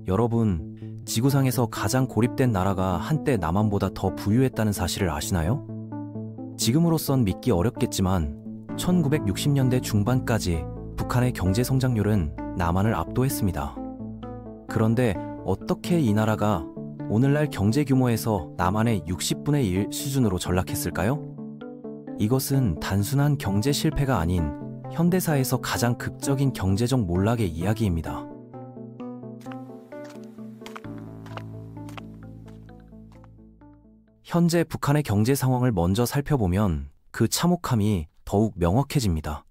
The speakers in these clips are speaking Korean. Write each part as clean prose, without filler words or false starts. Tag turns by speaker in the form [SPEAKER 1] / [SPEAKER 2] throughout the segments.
[SPEAKER 1] 여러분, 지구상에서 가장 고립된 나라가 한때 남한보다 더 부유했다는 사실을 아시나요? 지금으로선 믿기 어렵겠지만 1960년대 중반까지 북한의 경제 성장률은 남한을 압도했습니다. 그런데 어떻게 이 나라가 오늘날 경제 규모에서 남한의 60분의 1 수준으로 전락했을까요? 이것은 단순한 경제 실패가 아닌 현대사에서 가장 극적인 경제적 몰락의 이야기입니다. 현재 북한의 경제 상황을 먼저 살펴보면 그 참혹함이 더욱 명확해집니다.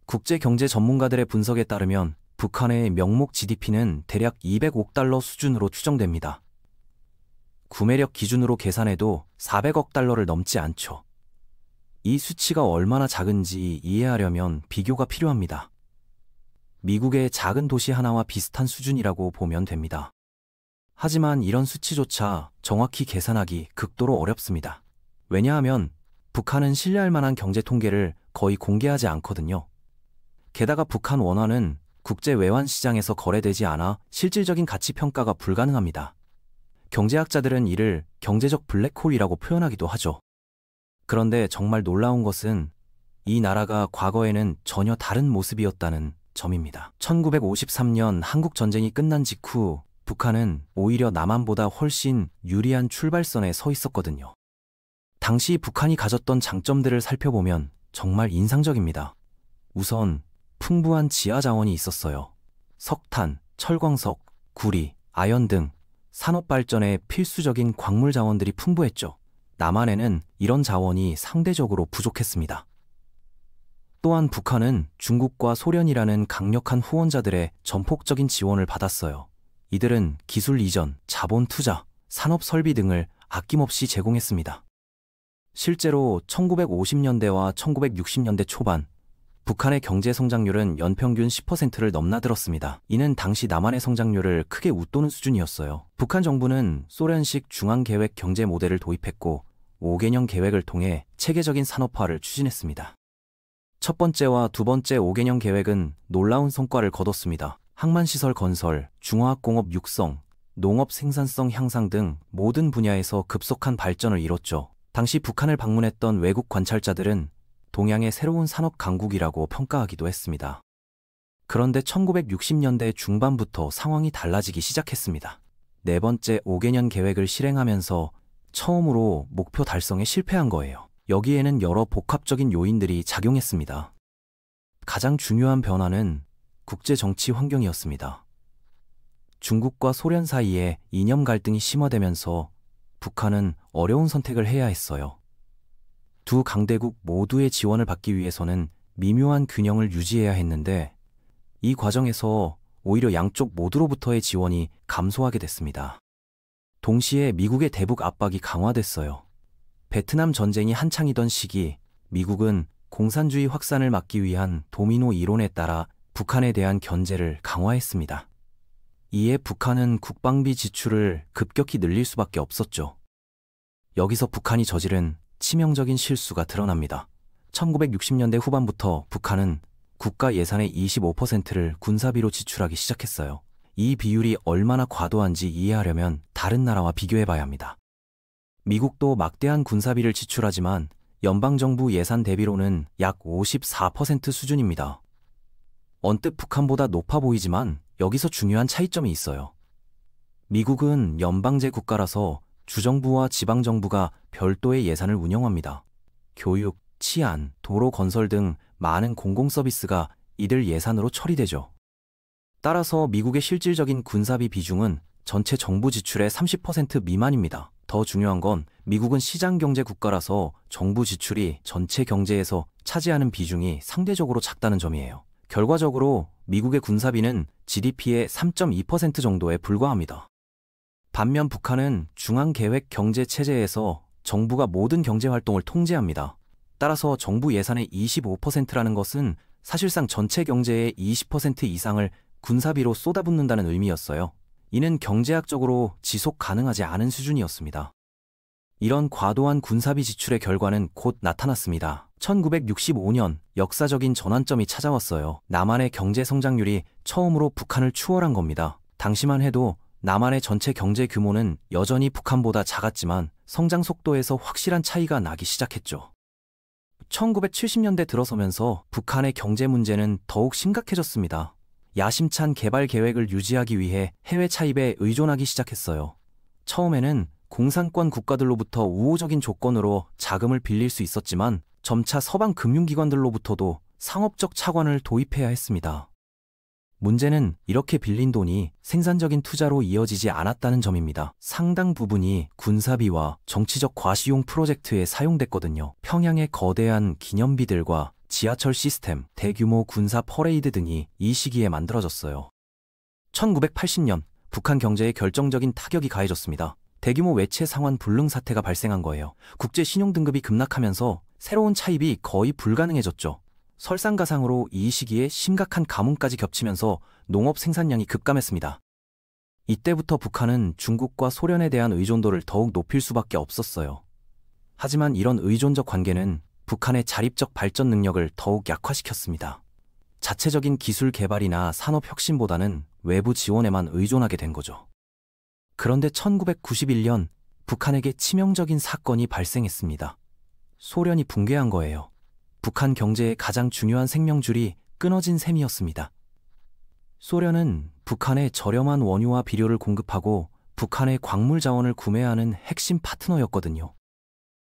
[SPEAKER 1] 국제 경제 전문가들의 분석에 따르면 북한의 명목 GDP는 대략 200억 달러 수준으로 추정됩니다. 구매력 기준으로 계산해도 400억 달러를 넘지 않죠. 이 수치가 얼마나 작은지 이해하려면 비교가 필요합니다. 미국의 작은 도시 하나와 비슷한 수준이라고 보면 됩니다. 하지만 이런 수치조차 정확히 계산하기 극도로 어렵습니다. 왜냐하면 북한은 신뢰할 만한 경제 통계를 거의 공개하지 않거든요. 게다가 북한 원화는 국제 외환 시장에서 거래되지 않아 실질적인 가치 평가가 불가능합니다. 경제학자들은 이를 경제적 블랙홀이라고 표현하기도 하죠. 그런데 정말 놀라운 것은 이 나라가 과거에는 전혀 다른 모습이었다는 점입니다. 1953년 한국 전쟁이 끝난 직후 북한은 오히려 남한보다 훨씬 유리한 출발선에 서 있었거든요. 당시 북한이 가졌던 장점들을 살펴보면 정말 인상적입니다. 우선 풍부한 지하 자원이 있었어요. 석탄, 철광석, 구리, 아연 등 산업 발전에 필수적인 광물 자원들이 풍부했죠. 남한에는 이런 자원이 상대적으로 부족했습니다. 또한 북한은 중국과 소련이라는 강력한 후원자들의 전폭적인 지원을 받았어요. 이들은 기술 이전, 자본 투자, 산업 설비 등을 아낌없이 제공했습니다. 실제로 1950년대와 1960년대 초반 북한의 경제 성장률은 연평균 10%를 넘나들었습니다. 이는 당시 남한의 성장률을 크게 웃도는 수준이었어요. 북한 정부는 소련식 중앙계획 경제 모델을 도입했고 5개년 계획을 통해 체계적인 산업화를 추진했습니다. 첫 번째와 두 번째 5개년 계획은 놀라운 성과를 거뒀습니다. 항만시설 건설, 중화학공업 육성, 농업 생산성 향상 등 모든 분야에서 급속한 발전을 이뤘죠. 당시 북한을 방문했던 외국 관찰자들은 동양의 새로운 산업 강국이라고 평가하기도 했습니다. 그런데 1960년대 중반부터 상황이 달라지기 시작했습니다. 네 번째 5개년 계획을 실행하면서 처음으로 목표 달성에 실패한 거예요. 여기에는 여러 복합적인 요인들이 작용했습니다. 가장 중요한 변화는 국제 정치 환경이었습니다. 중국과 소련 사이에 이념 갈등이 심화되면서 북한은 어려운 선택을 해야 했어요. 두 강대국 모두의 지원을 받기 위해서는 미묘한 균형을 유지해야 했는데 이 과정에서 오히려 양쪽 모두로부터의 지원이 감소하게 됐습니다. 동시에 미국의 대북 압박이 강화됐어요. 베트남 전쟁이 한창이던 시기 미국은 공산주의 확산을 막기 위한 도미노 이론에 따라 북한에 대한 견제를 강화했습니다. 이에 북한은 국방비 지출을 급격히 늘릴 수밖에 없었죠. 여기서 북한이 저지른 치명적인 실수가 드러납니다. 1960년대 후반부터 북한은 국가 예산의 25%를 군사비로 지출하기 시작했어요. 이 비율이 얼마나 과도한지 이해하려면 다른 나라와 비교해봐야 합니다. 미국도 막대한 군사비를 지출하지만 연방정부 예산 대비로는 약 54% 수준입니다. 언뜻 북한보다 높아 보이지만 여기서 중요한 차이점이 있어요. 미국은 연방제 국가라서 주정부와 지방정부가 별도의 예산을 운영합니다. 교육, 치안, 도로 건설 등 많은 공공서비스가 이들 예산으로 처리되죠. 따라서 미국의 실질적인 군사비 비중은 전체 정부 지출의 30% 미만입니다. 더 중요한 건 미국은 시장경제 국가라서 정부 지출이 전체 경제에서 차지하는 비중이 상대적으로 작다는 점이에요. 결과적으로 미국의 군사비는 GDP의 3.2% 정도에 불과합니다. 반면 북한은 중앙계획 경제체제에서 정부가 모든 경제활동을 통제합니다. 따라서 정부 예산의 25%라는 것은 사실상 전체 경제의 20% 이상을 군사비로 쏟아붓는다는 의미였어요. 이는 경제학적으로 지속 가능하지 않은 수준이었습니다. 이런 과도한 군사비 지출의 결과는 곧 나타났습니다. 1965년 역사적인 전환점이 찾아왔어요. 남한의 경제 성장률이 처음으로 북한을 추월한 겁니다. 당시만 해도 남한의 전체 경제 규모는 여전히 북한보다 작았지만 성장 속도에서 확실한 차이가 나기 시작했죠. 1970년대 들어서면서 북한의 경제 문제는 더욱 심각해졌습니다. 야심찬 개발 계획을 유지하기 위해 해외 차입에 의존하기 시작했어요. 처음에는 공산권 국가들로부터 우호적인 조건으로 자금을 빌릴 수 있었지만 점차 서방 금융기관들로부터도 상업적 차관을 도입해야 했습니다. 문제는 이렇게 빌린 돈이 생산적인 투자로 이어지지 않았다는 점입니다. 상당 부분이 군사비와 정치적 과시용 프로젝트에 사용됐거든요. 평양의 거대한 기념비들과 지하철 시스템, 대규모 군사 퍼레이드 등이 이 시기에 만들어졌어요. 1980년 북한 경제에 결정적인 타격이 가해졌습니다. 대규모 외채 상환 불능 사태가 발생한 거예요. 국제 신용 등급이 급락하면서 새로운 차입이 거의 불가능해졌죠. 설상가상으로 이 시기에 심각한 가뭄까지 겹치면서 농업 생산량이 급감했습니다. 이때부터 북한은 중국과 소련에 대한 의존도를 더욱 높일 수밖에 없었어요. 하지만 이런 의존적 관계는 북한의 자립적 발전 능력을 더욱 약화시켰습니다. 자체적인 기술 개발이나 산업 혁신보다는 외부 지원에만 의존하게 된 거죠. 그런데 1991년 북한에게 치명적인 사건이 발생했습니다. 소련이 붕괴한 거예요. 북한 경제의 가장 중요한 생명줄이 끊어진 셈이었습니다. 소련은 북한에 저렴한 원유와 비료를 공급하고 북한의 광물 자원을 구매하는 핵심 파트너였거든요.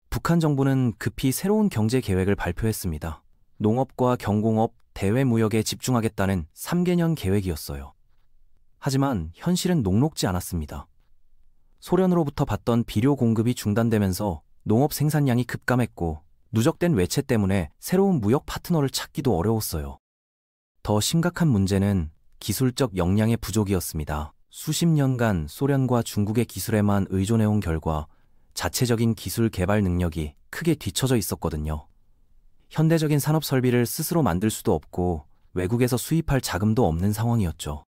[SPEAKER 1] 북한 정부는 급히 새로운 경제 계획을 발표했습니다. 농업과 경공업, 대외무역에 집중하겠다는 3개년 계획이었어요. 하지만 현실은 녹록지 않았습니다. 소련으로부터 받던 비료 공급이 중단되면서 농업 생산량이 급감했고 누적된 외채 때문에 새로운 무역 파트너를 찾기도 어려웠어요. 더 심각한 문제는 기술적 역량의 부족이었습니다. 수십 년간 소련과 중국의 기술에만 의존해온 결과 자체적인 기술 개발 능력이 크게 뒤처져 있었거든요. 현대적인 산업 설비를 스스로 만들 수도 없고 외국에서 수입할 자금도 없는 상황이었죠.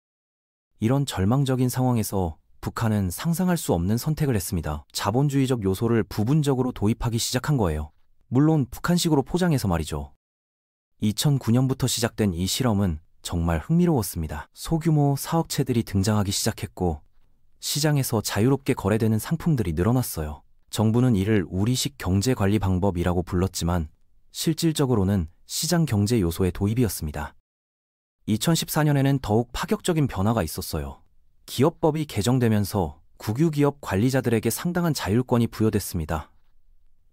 [SPEAKER 1] 이런 절망적인 상황에서 북한은 상상할 수 없는 선택을 했습니다. 자본주의적 요소를 부분적으로 도입하기 시작한 거예요. 물론 북한식으로 포장해서 말이죠. 2009년부터 시작된 이 실험은 정말 흥미로웠습니다. 소규모 사업체들이 등장하기 시작했고 시장에서 자유롭게 거래되는 상품들이 늘어났어요. 정부는 이를 우리식 경제관리 방법이라고 불렀지만 실질적으로는 시장 경제 요소의 도입이었습니다. 2014년에는 더욱 파격적인 변화가 있었어요. 기업법이 개정되면서 국유기업 관리자들에게 상당한 자율권이 부여됐습니다.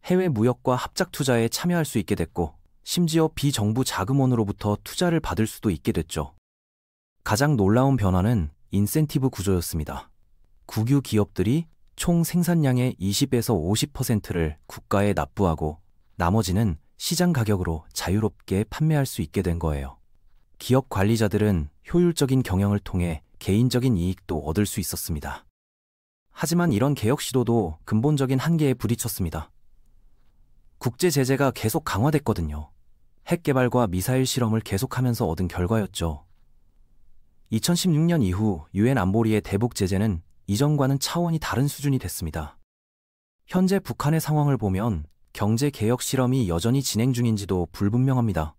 [SPEAKER 1] 해외 무역과 합작 투자에 참여할 수 있게 됐고 심지어 비정부 자금원으로부터 투자를 받을 수도 있게 됐죠. 가장 놀라운 변화는 인센티브 구조였습니다. 국유 기업들이 총 생산량의 20에서 50%를 국가에 납부하고 나머지는 시장 가격으로 자유롭게 판매할 수 있게 된 거예요. 기업 관리자들은 효율적인 경영을 통해 개인적인 이익도 얻을 수 있었습니다. 하지만 이런 개혁 시도도 근본적인 한계에 부딪혔습니다. 국제 제재가 계속 강화됐거든요. 핵 개발과 미사일 실험을 계속하면서 얻은 결과였죠. 2016년 이후 유엔 안보리의 대북 제재는 이전과는 차원이 다른 수준이 됐습니다. 현재 북한의 상황을 보면 경제 개혁 실험이 여전히 진행 중인지도 불분명합니다.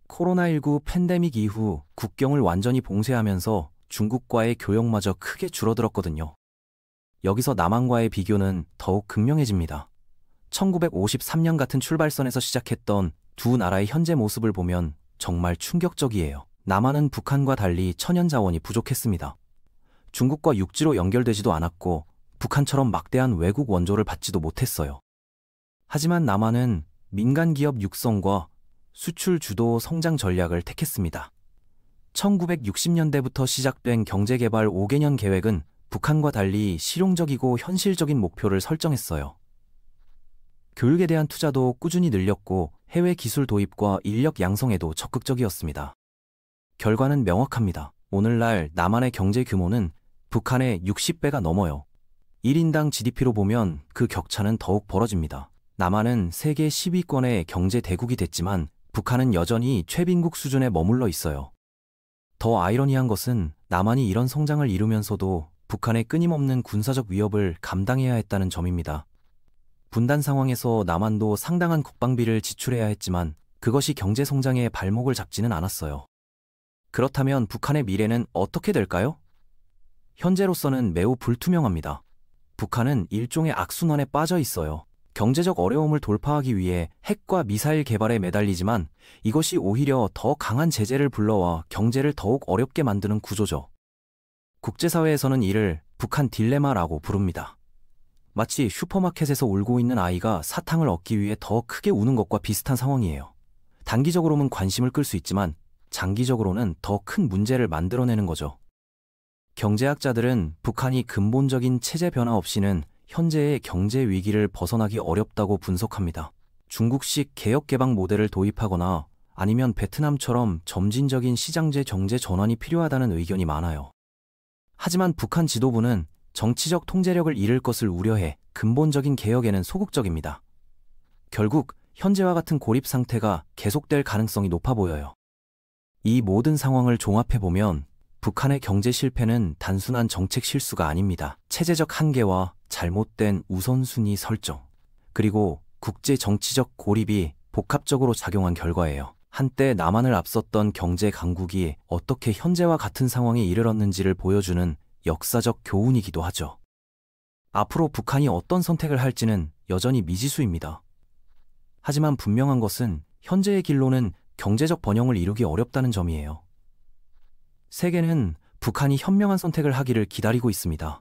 [SPEAKER 1] 코로나19 팬데믹 이후 국경을 완전히 봉쇄하면서 중국과의 교역마저 크게 줄어들었거든요. 여기서 남한과의 비교는 더욱 극명해집니다. 1953년 같은 출발선에서 시작했던 두 나라의 현재 모습을 보면 정말 충격적이에요. 남한은 북한과 달리 천연자원이 부족했습니다. 중국과 육지로 연결되지도 않았고 북한처럼 막대한 외국 원조를 받지도 못했어요. 하지만 남한은 민간 기업 육성과 수출 주도 성장 전략을 택했습니다. 1960년대부터 시작된 경제개발 5개년 계획은 북한과 달리 실용적이고 현실적인 목표를 설정했어요. 교육에 대한 투자도 꾸준히 늘렸고 해외 기술 도입과 인력 양성에도 적극적이었습니다. 결과는 명확합니다. 오늘날 남한의 경제 규모는 북한의 60배가 넘어요. 1인당 GDP로 보면 그 격차는 더욱 벌어집니다. 남한은 세계 10위권의 경제 대국이 됐지만 북한은 여전히 최빈국 수준에 머물러 있어요. 더 아이러니한 것은 남한이 이런 성장을 이루면서도 북한의 끊임없는 군사적 위협을 감당해야 했다는 점입니다. 분단 상황에서 남한도 상당한 국방비를 지출해야 했지만 그것이 경제 성장의 발목을 잡지는 않았어요. 그렇다면 북한의 미래는 어떻게 될까요? 현재로서는 매우 불투명합니다. 북한은 일종의 악순환에 빠져 있어요. 경제적 어려움을 돌파하기 위해 핵과 미사일 개발에 매달리지만 이것이 오히려 더 강한 제재를 불러와 경제를 더욱 어렵게 만드는 구조죠. 국제사회에서는 이를 북한 딜레마라고 부릅니다. 마치 슈퍼마켓에서 울고 있는 아이가 사탕을 얻기 위해 더 크게 우는 것과 비슷한 상황이에요. 단기적으로는 관심을 끌 수 있지만 장기적으로는 더 큰 문제를 만들어내는 거죠. 경제학자들은 북한이 근본적인 체제 변화 없이는 현재의 경제 위기를 벗어나기 어렵다고 분석합니다. 중국식 개혁개방 모델을 도입하거나 아니면 베트남처럼 점진적인 시장제 경제 전환이 필요하다는 의견이 많아요. 하지만 북한 지도부는 정치적 통제력을 잃을 것을 우려해 근본적인 개혁에는 소극적입니다. 결국 현재와 같은 고립 상태가 계속될 가능성이 높아 보여요. 이 모든 상황을 종합해보면 북한의 경제 실패는 단순한 정책 실수가 아닙니다. 체제적 한계와 잘못된 우선순위 설정, 그리고 국제 정치적 고립이 복합적으로 작용한 결과예요. 한때 남한을 앞섰던 경제 강국이 어떻게 현재와 같은 상황에 이르렀는지를 보여주는 역사적 교훈이기도 하죠. 앞으로 북한이 어떤 선택을 할지는 여전히 미지수입니다. 하지만 분명한 것은 현재의 길로는 경제적 번영을 이루기 어렵다는 점이에요. 세계는 북한이 현명한 선택을 하기를 기다리고 있습니다.